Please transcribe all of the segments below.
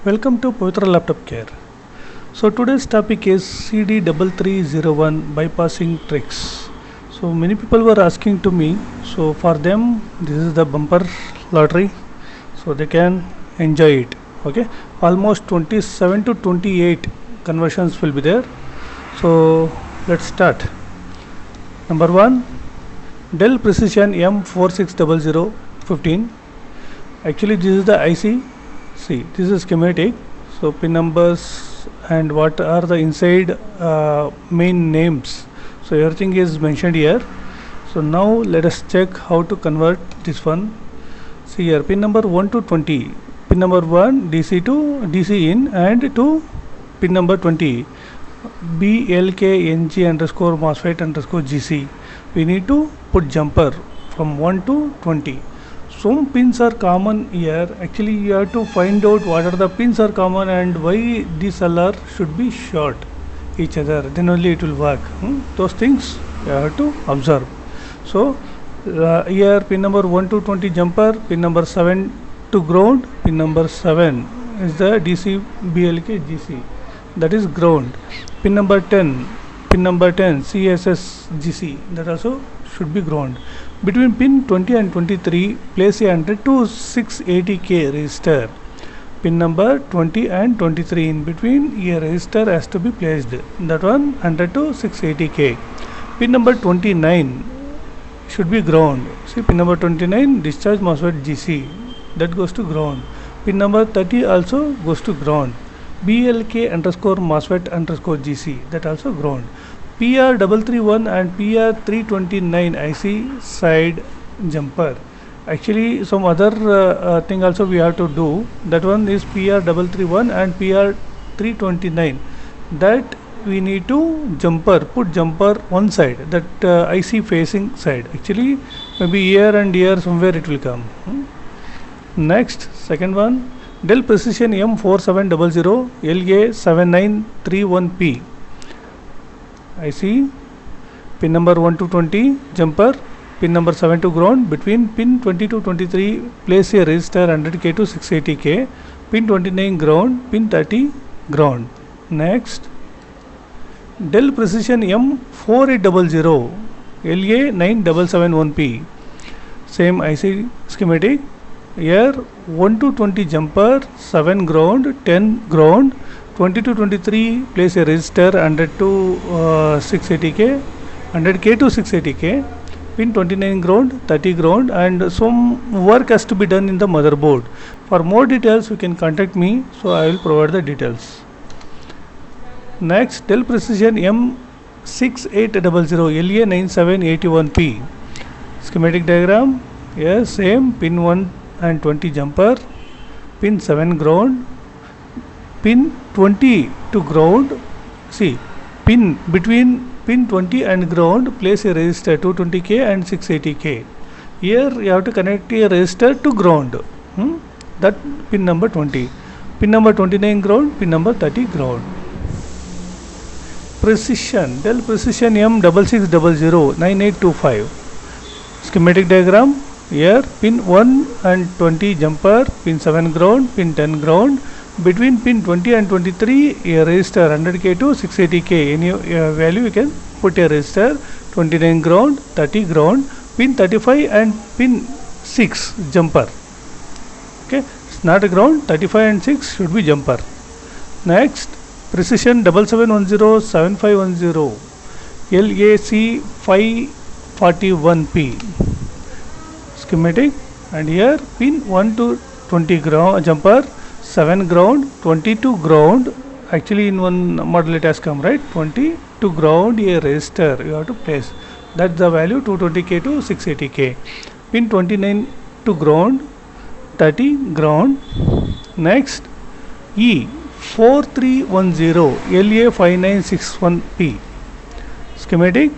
Welcome to Pavithra Laptop Care. So today's topic is CD3301 bypassing tricks. So many people were asking to me, so for them this is the bumper lottery, so they can enjoy it. Okay, almost 27 to 28 conversions will be there. So let's start. Number 1, Dell Precision M460015. Actually this is the IC. See, this is schematic. So pin numbers and what are the inside main names. So everything is mentioned here. So now let us check how to convert this one. See here, pin number 1 to 20. Pin number 1 DC to DC in and to pin number 20 BLKNG underscore MOSFET underscore GC. We need to put jumper from 1 to 20. Some pins are common here. Actually you have to find out what are the pins are common and why these LR should be short each other, then only it will work. Those things you have to observe. So here pin number 1 to 20 jumper, pin number 7 to ground, pin number 7 is the DC BLK GC, that is ground. Pin number 10 CSS GC, that also should be ground. Between pin 20 and 23, place a 100 to 680K resistor. Pin number 20 and 23, in between a resistor has to be placed. That one 100 to 680K. Pin number 29 should be ground. See, pin number 29 discharge MOSFET GC, that goes to ground. Pin number 30 also goes to ground. BLK underscore MOSFET underscore GC, that also ground. PR331 and PR329 IC side jumper. Actually some other thing also we have to do. That one is PR331 and PR329. That we need to put jumper one side, that IC facing side. Actually maybe here and here somewhere it will come. Next, second one, Dell Precision M4700 LA7931P. IC, pin number 1 to 20 jumper, pin number 7 to ground. Between pin 20 to 23 place a resistor 100K to 680K. Pin 29 ground, pin 30 ground. Next, Dell Precision M4800 LA9771P. Same IC schematic. Here 1 to 20 jumper, 7 ground, 10 ground. 20 to 23 place a resistor 100 to 680K, 100K to 680K. Pin 29 ground, 30 ground, and some work has to be done in the motherboard. For more details you can contact me, so I will provide the details. Next, Dell Precision M6800 LA9781P. Schematic diagram. Yes, same, pin 1 and 20 jumper, pin 7 ground, pin 20 to ground. See, pin between pin 20 and ground place a resistor 220K and 680K. Here you have to connect a resistor to ground. That pin number 20. Pin number 29 ground, pin number 30 ground. Precision, Dell Precision M6600 9825. Schematic diagram. Here pin 1 and 20 jumper, pin 7 ground, pin 10 ground. Between pin 20 and 23 a resistor 100K to 680K. Any value you can put a resistor. 29 ground, 30 ground, pin 35 and pin 6 jumper. Okay, it's not a ground. 35 and 6 should be jumper. Next, Precision 77107510 LAC541P. Schematic, and here pin 1 to 20 ground jumper, 7 ground, 22 ground. Actually in one model it has come, right? 20 to ground a resistor you have to place. That's the value 220K to 680K. Pin 29 to ground, 30 ground. Next, E4310 LA5961P. Schematic,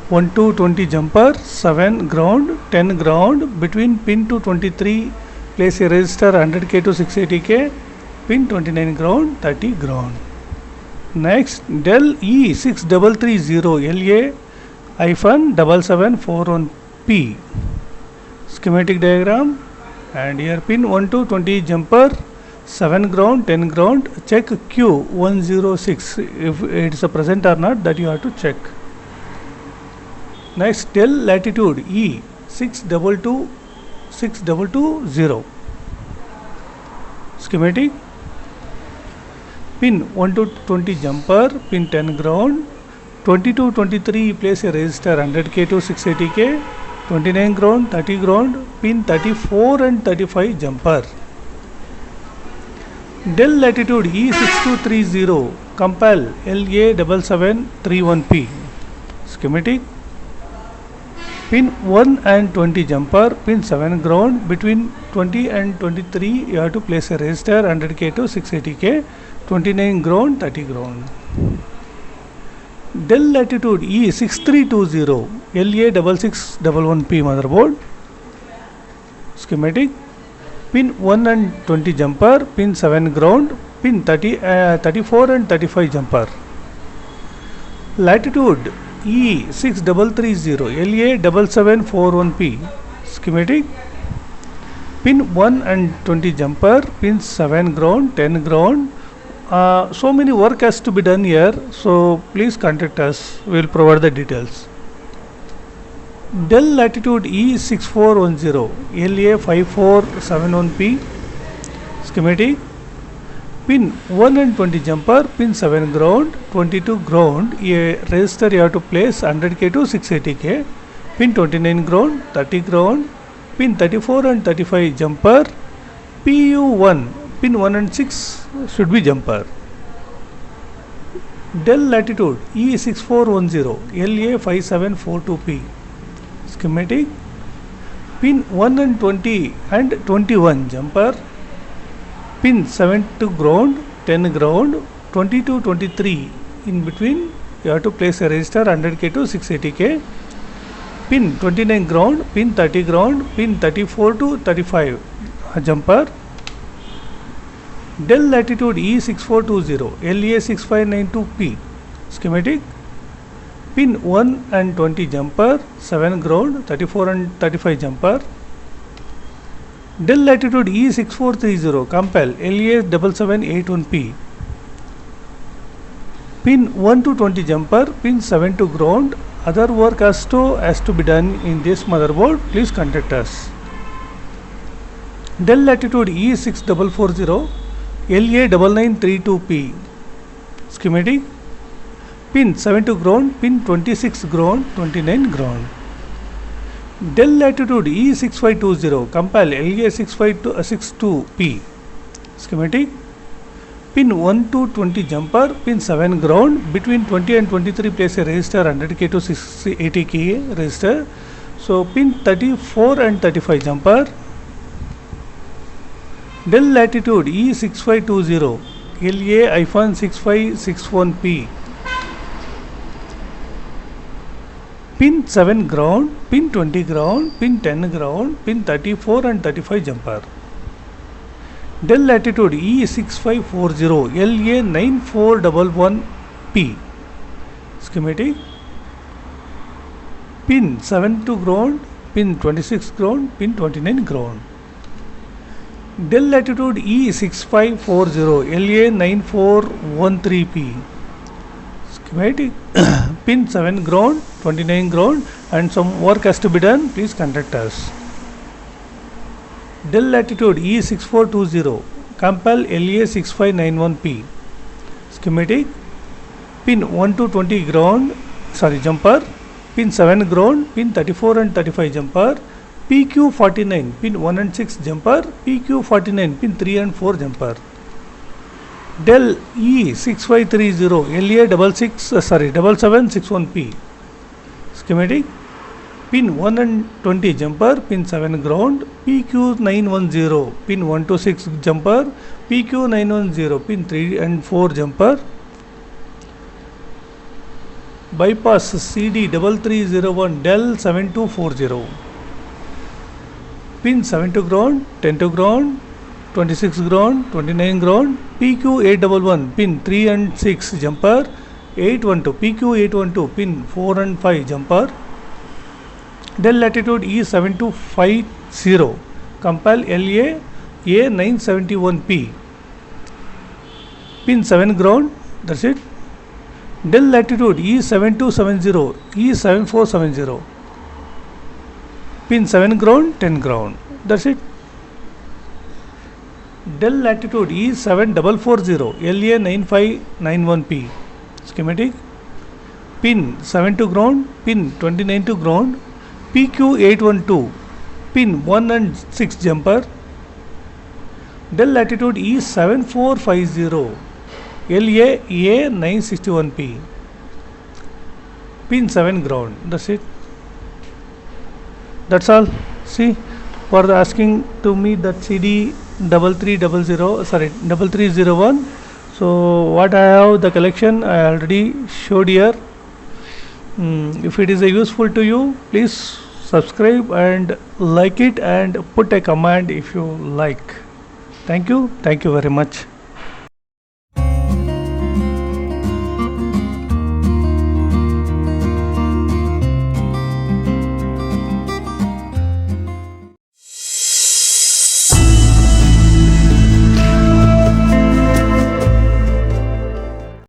1 to 20 jumper, 7 ground, 10 ground. Between pin to 23 place a resistor 100K to 680K. Pin 29 ground, 30 ground. Next, Dell E6330 LA-7741P. Schematic diagram, and here pin 1 to 20 jumper, 7 ground, 10 ground, check Q106 if it is a present or not, that you have to check. Next, tell latitude E 6220. Schematic. Pin 1 to 20 jumper, pin 10 ground, 20 to 23 place a resistor 100k to 680k, 29 ground, 30 ground, pin 34 and 35 jumper. Del latitude E6230, compile LA7731P. Schematic. Pin 1 and 20 jumper, pin 7 ground, between 20 and 23 you have to place a resistor 100k to 680k, 29 ground, 30 ground. Del latitude E6320, LA6611P motherboard. Schematic. Pin 1 and 20 jumper, pin 7 ground, pin 34 and 35 jumper. Latitude E6330, LA7741P. Schematic. Pin 1 and 20 jumper, pin 7 ground, 10 ground. So many work has to be done here, so please contact us, we will provide the details. Del latitude E6410, LA5471P. Schematic. Pin 1 and 20 jumper, pin 7 ground, 22 ground, a resistor you have to place 100k to 680k, pin 29 ground, 30 ground, pin 34 and 35 jumper, PU1, pin 1 and 6 should be jumper. Del latitude E6410, LA5742P. Schematic. Pin 1 and 20 and 21 jumper, pin 7 to ground, 10 ground, 20 to 23 in between you have to place a resistor 100k to 680k, pin 29 ground, pin 30 ground, pin 34 to 35 jumper. Del latitude E6420, LA6592P. Schematic. Pin 1 and 20 jumper, 7 ground, 34 and 35 jumper. Del latitude E6430, compile LA7781P. Pin 1 to 20 jumper, pin 7 to ground. Other work has to be done in this motherboard, please contact us. Del latitude E6440, LA9932P. Schematic. Pin 7 to ground, pin 26 ground, 29 ground. Del latitude E6520, compile LA6562P. Schematic. Pin 1 to 20 jumper, pin 7 ground, between 20 and 23 place a resistor 100k to 680k resistor. So pin 34 and 35 jumper. Del latitude E6520, LA-6561P. Pin 7 ground, pin 20 ground, pin 10 ground, pin 34 and 35 jumper. Del latitude E6540, LA9411P. Schematic. Pin 7 to ground, pin 26 ground, pin 29 ground. Del latitude E6540, LA9413P. Schematic. Pin 7 ground, 29 ground, and some work has to be done, please contact us. Del latitude E6420, compile LA6591P. Schematic. Pin 1 to 20 ground, jumper, pin 7 ground, pin 34 and 35 jumper, PQ49, pin 1 and 6 jumper, PQ49, pin 3 and 4 jumper. Del E6530, LA7761P. Schematic. Pin 1 and 20 jumper, pin 7 ground, PQ910, pin 1 to 6 jumper, PQ910, pin 3 and 4 jumper. Bypass CD3301, Del 7240. Pin 7 to ground, 10 to ground, 26 ground, 29 ground, PQ811, pin 3 and 6 jumper, 812, PQ812, pin 4 and 5 jumper. Del latitude E7250, compile LA A971P. Pin 7 ground, that's it. Del latitude E7270, E7470. Pin 7 ground, 10 ground, that's it. Del latitude E7440, LA9591P. Schematic. Pin 7 to ground, pin 29 to ground, PQ812, pin 1 and 6 jumper. Del latitude E7450, LA961P. Pin 7 ground, that's it. That's all. See, for the asking to me that CD 3301. So what I have the collection I already showed here. If it is useful to you, please subscribe and like it and put a comment if you like. Thank you very much.